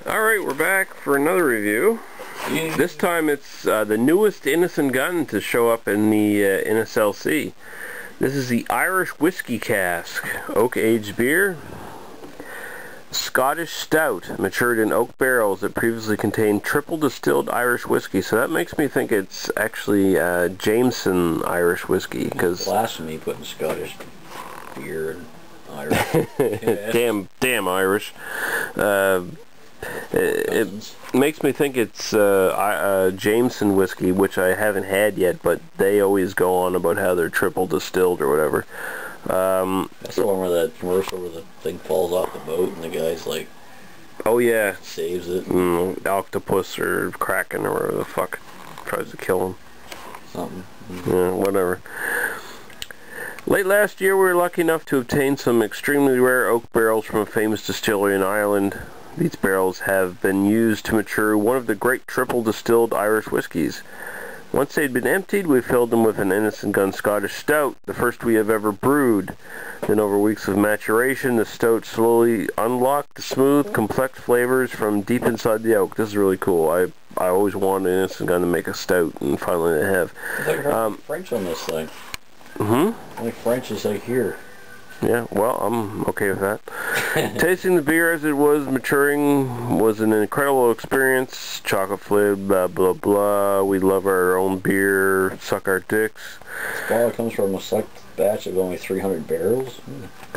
Alright, we're back for another review. This time it's the newest Innis Gunn to show up in the Innis LC. This is the Irish Whiskey Cask, oak-aged beer. Scottish stout, matured in oak barrels that previously contained triple distilled Irish whiskey. So that makes me think it's actually Jameson Irish whiskey. Cause blasphemy putting Scottish beer in Irish. damn Irish. It makes me think it's Jameson whiskey, which I haven't had yet, but they always go on about how they're triple distilled or whatever. That's the one where that commercial where the thing falls off the boat and the guy's like, oh yeah, saves it. Octopus or Kraken or whatever the fuck tries to kill him. Something. Yeah, whatever. Late last year we were lucky enough to obtain some extremely rare oak barrels from a famous distillery in Ireland. These barrels have been used to mature one of the great triple distilled Irish whiskies. Once they'd been emptied, we filled them with an Innis Gunn Scottish Stout, the first we have ever brewed. Then over weeks of maturation, the stout slowly unlocked the smooth, complex flavors from deep inside the oak. This is really cool. I always wanted Innis Gunn to make a stout, and finally they have. It's like French on this thing. Like French is like here. Yeah, well, I'm okay with that. Tasting the beer as it was maturing was an incredible experience. Chocolate flavored, blah, blah, blah. We love our own beer. Suck our dicks. This bottle comes from a select batch of only 300 barrels.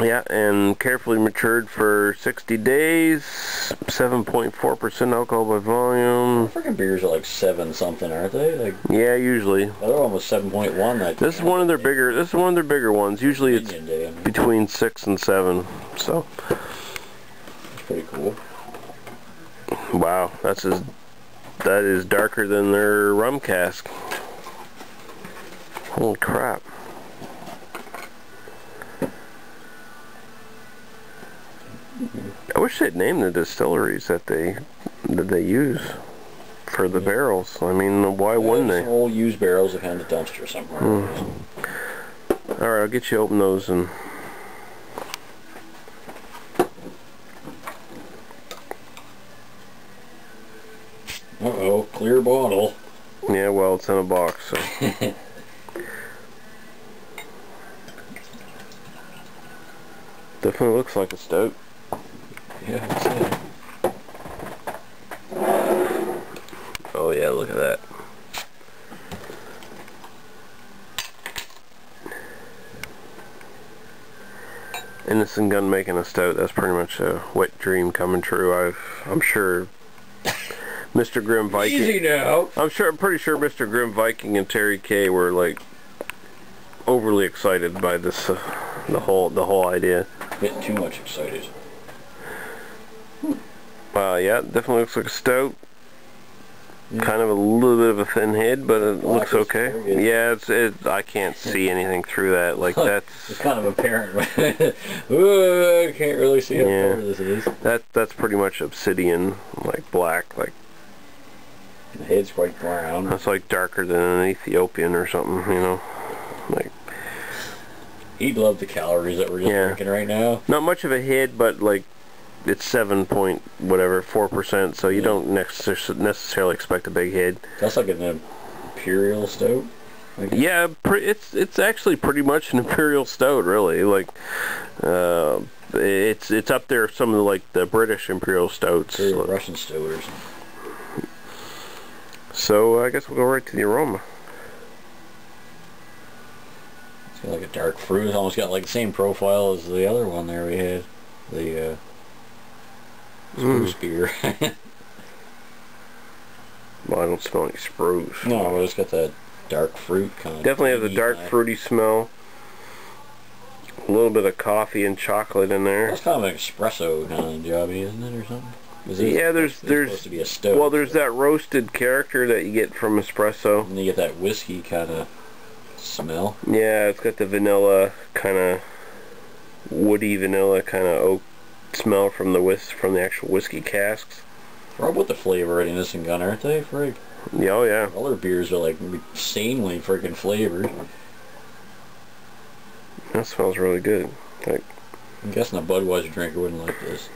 Yeah, and carefully matured for 60 days. 7.4% alcohol by volume. Freaking beers are like 7 something, aren't they? Like, yeah, usually. the other one was 7.1. This is one of their bigger. This is one of their bigger ones. Usually it's between 6 and 7. So. That's pretty cool. Wow, that is darker than their rum cask. Holy crap. I wish they'd name the distilleries that they use for the barrels. I mean, why wouldn't they? Old used barrels behind the dumpster somewhere. Alright, I'll get you open those and... Uh-oh, clear bottle. Yeah, well, it's in a box, so... Definitely looks like a stout. Yeah, that's it. Oh yeah, look at that. Innis Gunn making a stout, that's pretty much a wet dream coming true. I'm sure Mr. Grim Viking... Easy now! I'm pretty sure Mr. Grim Viking and Terry K were like overly excited by this, the whole idea. A bit too much excited. Yeah, definitely looks like a stout. Kind of a little bit of a thin head, but it looks okay. Yeah, I can't see anything through that. Like that's. It's kind of apparent. Ooh, I can't really see how clear this is. That's pretty much obsidian, like black, like. The head's quite brown. That's like darker than an Ethiopian or something, you know, like. He'd love the calories that we're just drinking right now. Not much of a head, but like. It's 7.4%, so you don't necessarily expect a big head. That's like an imperial stout. Yeah, it's actually pretty much an imperial stout, really. Like, it's up there with some of the British imperial stouts, Russian stout or something. So I guess we'll go right to the aroma. It's got like a dark fruit. It's almost got like the same profile as the other one there we had. The spruce beer. Well, I don't smell any spruce. No, but it's got that dark fruit kind of. Definitely has a dark fruity smell. A little bit of coffee and chocolate in there. That's kind of an espresso kind of jobby, isn't it, or something? Yeah, there's supposed to be a stout. Well, there's that roasted character that you get from espresso. And you get that whiskey kind of smell. Yeah, it's got the vanilla kind of woody vanilla kind of oak smell from the actual whiskey casks. They're all about the flavor in Innis Gunn, aren't they, Frig? Yeah, oh yeah. All their beers are like insanely freaking flavored. That smells really good. Like, I'm guessing a Budweiser drinker wouldn't like this.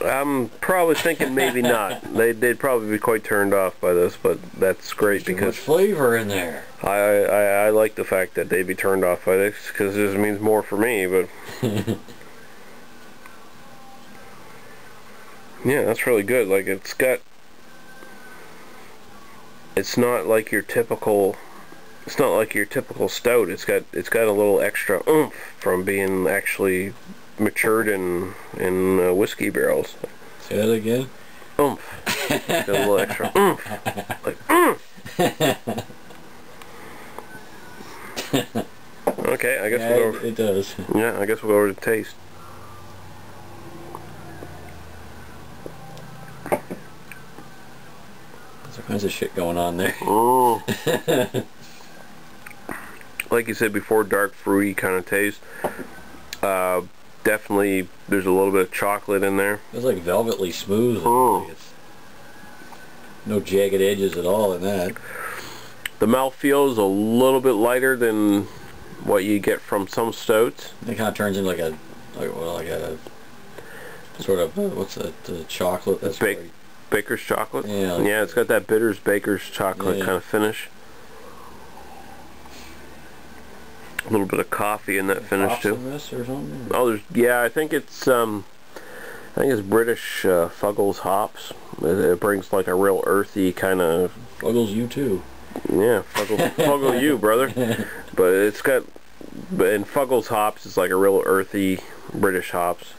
I'm probably thinking maybe not. They'd probably be quite turned off by this, but that's great because too much flavor in there. I like the fact that they'd be turned off by this because this means more for me. But yeah, that's really good. Like it's not like your typical. It's not like your typical stout. It's got a little extra oomph from being actually matured in whiskey barrels. Say that again. Oomph. Got a little extra oomph. Like Okay, I guess yeah, we'll go over. It does. Yeah, I guess we'll go over to taste. There's all kinds of shit going on there. Oh. Like you said before, dark fruity kind of taste. Definitely, there's a little bit of chocolate in there. It's like velvetly smooth. Oh. It's no jagged edges at all in that. The mouthfeel is a little bit lighter than what you get from some stouts. It kind of turns into like a sort of what's that? The chocolate. That's Baker's chocolate. Yeah. Like, yeah, it's got that bitters Baker's chocolate kind of finish. A little bit of coffee in that finish too. In this or something? Oh, I think it's British Fuggles hops. It brings like a real earthy kind of. Fuggles you too. Yeah, Fuggle you, brother. But it's got, and Fuggles hops is like a real earthy British hops.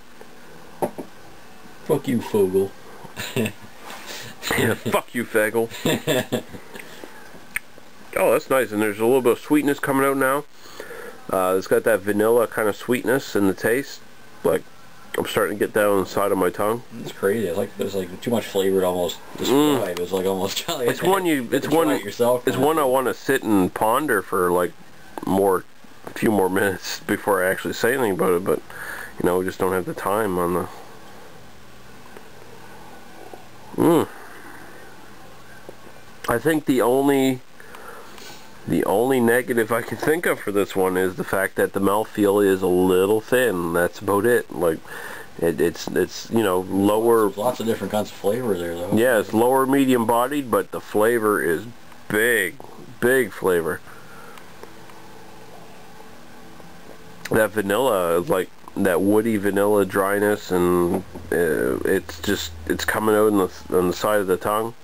Fuck you, Fogel. Yeah, fuck you, Fagel. Oh, that's nice, and there's a little bit of sweetness coming out now. It's got that vanilla kind of sweetness in the taste. Like, I'm starting to get that on the side of my tongue. It's crazy. It's like too much flavor to almost describe. It's like almost. It's one I want to sit and ponder for like a few more minutes before I actually say anything about it. But you know, we just don't have the time on the. I think the only negative I can think of for this one is the fact that the mouthfeel is a little thin. That's about it. Like, it's you know, lower. There's lots of different kinds of flavor there, though. Yeah, it's lower medium bodied, but the flavor is big flavor. That vanilla is like that woody vanilla dryness, and it's coming out on the side of the tongue.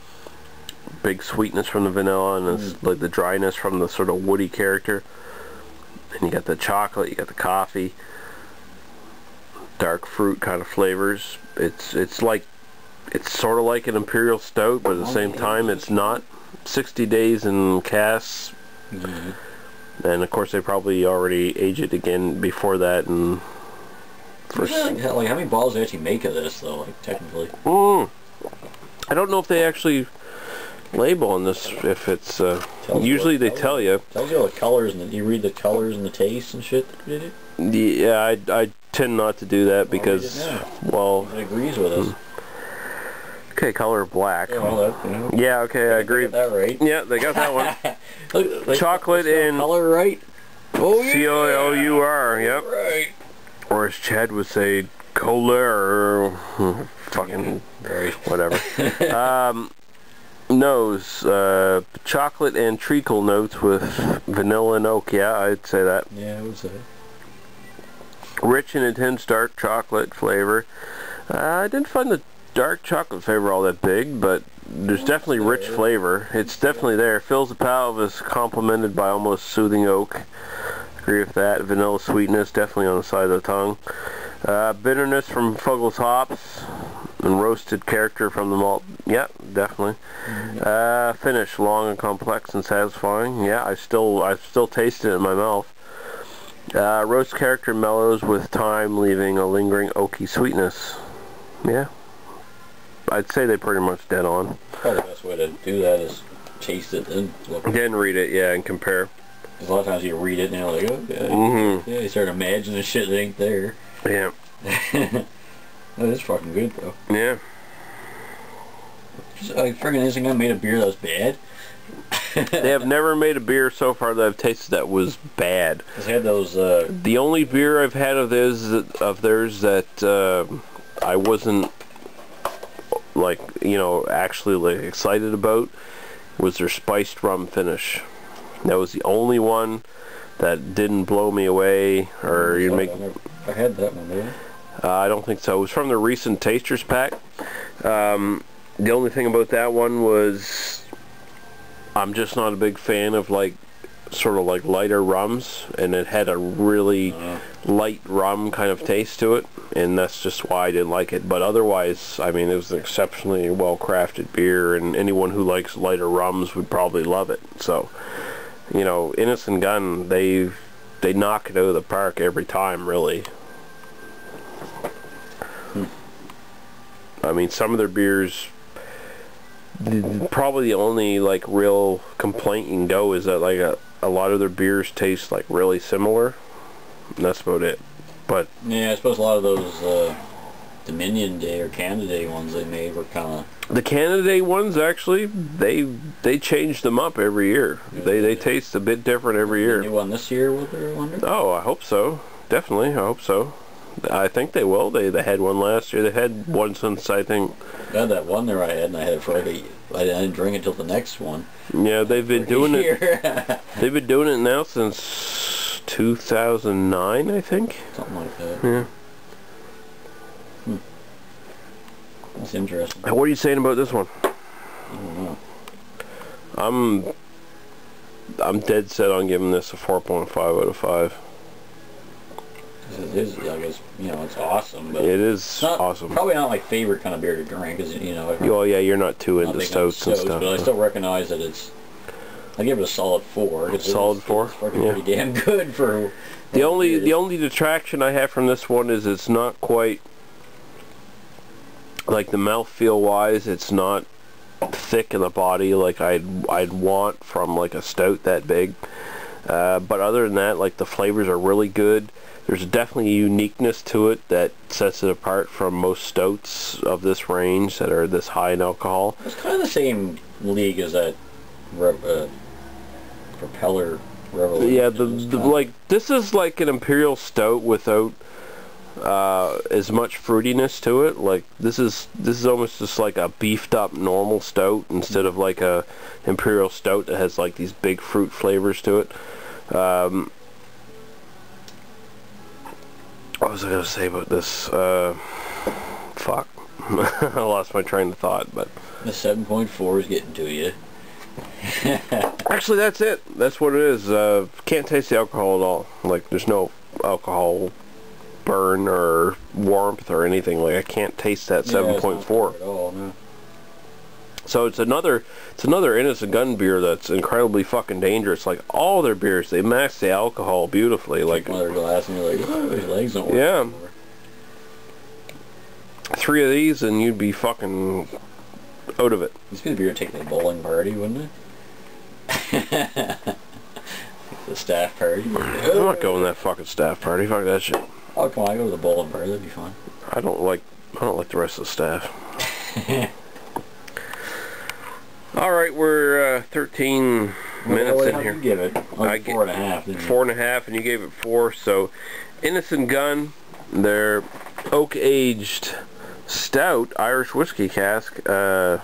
Big sweetness from the vanilla, and it's like the dryness from the sort of woody character. And you got the chocolate, you got the coffee, dark fruit kind of flavors. It's sort of like an imperial stout, but at the same time it's not. 60 days in casks, and of course they probably already aged it again before that. And like how many bottles do they actually make of this, though? Like technically, I don't know if they actually label on this, if it's usually they tell you. Tells you all the colors, and you read the colors and the taste and shit. Did it? Yeah, I tend not to do that because, well, it agrees with us. Okay, color black. Yeah, well, that, you know, yeah, okay, I agree. Got that right. Yeah, they got that one. Look, chocolate and color right. Oh yeah. C-O-L-U-R. Yep. Right. Or as Chad would say, color. Fucking whatever. Nose, chocolate and treacle notes with vanilla and oak. Yeah, I'd say that. Yeah, I would say. Rich and intense dark chocolate flavor. I didn't find the dark chocolate flavor all that big, but there's definitely rich flavor. It's definitely there. Fills the palate, is complemented by almost soothing oak. Agree with that. Vanilla sweetness definitely on the side of the tongue. Bitterness from Fuggles hops and roasted character from the malt. Yeah, definitely. Finish long and complex and satisfying. Yeah, I still taste it in my mouth. Roast character mellows with time, leaving a lingering oaky sweetness. Yeah, I'd say they pretty much dead on. Probably the best way to do that is taste it and look. Then read it, yeah, and compare. A lot of times you read it and you're like, oh, yeah, you start imagining shit that ain't there. Yeah. That is fucking good, though. Yeah. Friggin' Innis Gunn made a beer that was bad. They have never made a beer so far that I've tasted that was bad. They had those. The only beer I've had of theirs that I wasn't like, you know, actually like excited about was their spiced rum finish. That was the only one that didn't blow me away, or you make. I had that one, did I don't think so. It was from the recent Tasters pack. The only thing about that one was I'm just not a big fan of like sort of like lighter rums, and it had a really light rum kind of taste to it, and that's just why I didn't like it. But otherwise, I mean, it was an exceptionally well crafted beer, and anyone who likes lighter rums would probably love it. So, you know, Innis Gunn, they knock it out of the park every time, really. I mean, some of their beers, probably the only like real complaint you can go is that like a lot of their beers taste like really similar, and that's about it. But yeah, I suppose a lot of those Dominion Day or Canada Day ones they made were kind of... The Canada Day ones, actually, they change them up every year. Yeah, they taste a bit different every year. New one this year, will there, I wonder? Oh, I hope so. Definitely, I hope so. I think they will. They had one last year. They had one since, I think... I had that one there I had, and I had it for like I didn't drink it until the next one. Yeah, they've been doing it. They've been doing it now since 2009, I think. Something like that. Yeah. That's interesting. What are you saying about this one? I don't know. I'm dead set on giving this a 4.5 out of 5. It is, I guess, you know, it's awesome, but it is awesome. Probably not my favorite kind of beer to drink, because, you know. Oh yeah, you're not too into stouts and stuff. But I still recognize that it's. I give it a solid 4. Solid 4. It's fucking pretty damn good for. The only detraction I have from this one is it's not quite like the mouthfeel wise. It's not thick in the body like I'd want from like a stout that big. But other than that, like the flavors are really good. There's definitely a uniqueness to it that sets it apart from most stouts of this range that are this high in alcohol. It's kind of the same league as that Propeller Revolution. Yeah, like this is like an imperial stout without as much fruitiness to it. Like this is almost just like a beefed up normal stout instead of like a imperial stout that has like these big fruit flavors to it. What was I going to say about this? Fuck. I lost my train of thought, but... The 7.4 is getting to you. Actually, that's it. That's what it is. Can't taste the alcohol at all. Like, there's no alcohol burn or warmth or anything. Like, I can't taste that 7.4 at all, no. So it's another Innis Gunn beer that's incredibly fucking dangerous. Like all their beers, they mask the alcohol beautifully. Like another glass, and you're like, oh, his legs don't work. Yeah. Anymore. 3 of these, and you'd be fucking out of it. This could be your take to the bowling party, wouldn't it? The staff party. I'm not going to that fucking staff party. Fuck that shit. Oh come on, I go to the bowling party. That'd be fun. I don't like the rest of the staff. All right, we're 13 minutes in here. You give it? I gave 4.5. 4.5, and you gave it 4. So, Innis Gunn, their oak-aged stout Irish whiskey cask. 4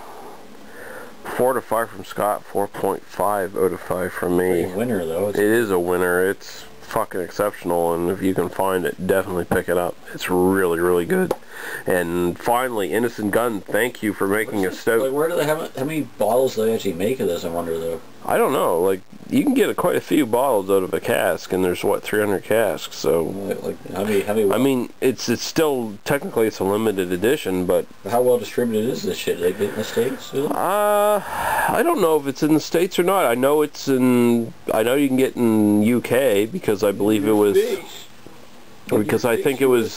to 5 from Scott. 4.5 out of 5 from me. It's a winner, though. It is a winner. It's fucking exceptional, and if you can find it, definitely pick it up. It's really, really good. And finally, Innis Gunn, thank you for making a stout. Like, where do they have? How many bottles do they actually make of this? I wonder, though. I don't know. Like, you can get quite a few bottles out of a cask, and there's what 300 casks. So, like how many? I mean, it's still technically it's a limited edition, but how well distributed is this shit? Do they get in the States? I don't know if it's in the States or not. I know it's in. I know you can get in UK because I believe it was. Because I think it was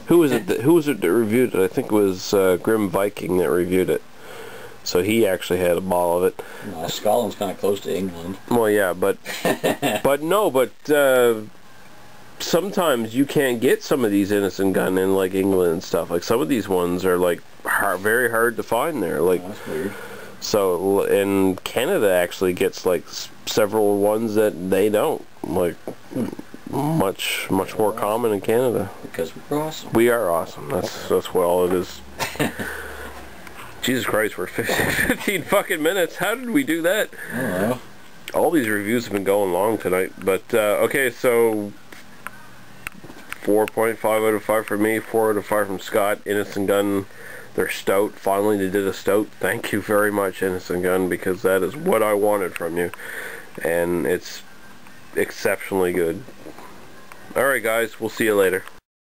who was it that reviewed it? I think it was Grim Viking that reviewed it. So he actually had a bottle of it. Scotland's kind of close to England. Well, yeah, but sometimes you can't get some of these Innis Gunn in like England and stuff. Like some of these ones are like very hard to find there. Like that's weird. So, and Canada actually gets like several ones that they don't. Like much more common in Canada. Because we're awesome. We are awesome. That's what all it is. Jesus Christ, we're 15 fucking minutes. How did we do that? I don't know. All these reviews have been going long tonight. But, okay, so 4.5 out of 5 for me, 4 out of 5 from Scott. Innis Gunn, their stout. Finally, they did a stout. Thank you very much, Innis Gunn, because that is what I wanted from you. And it's exceptionally good. Alright, guys, we'll see you later.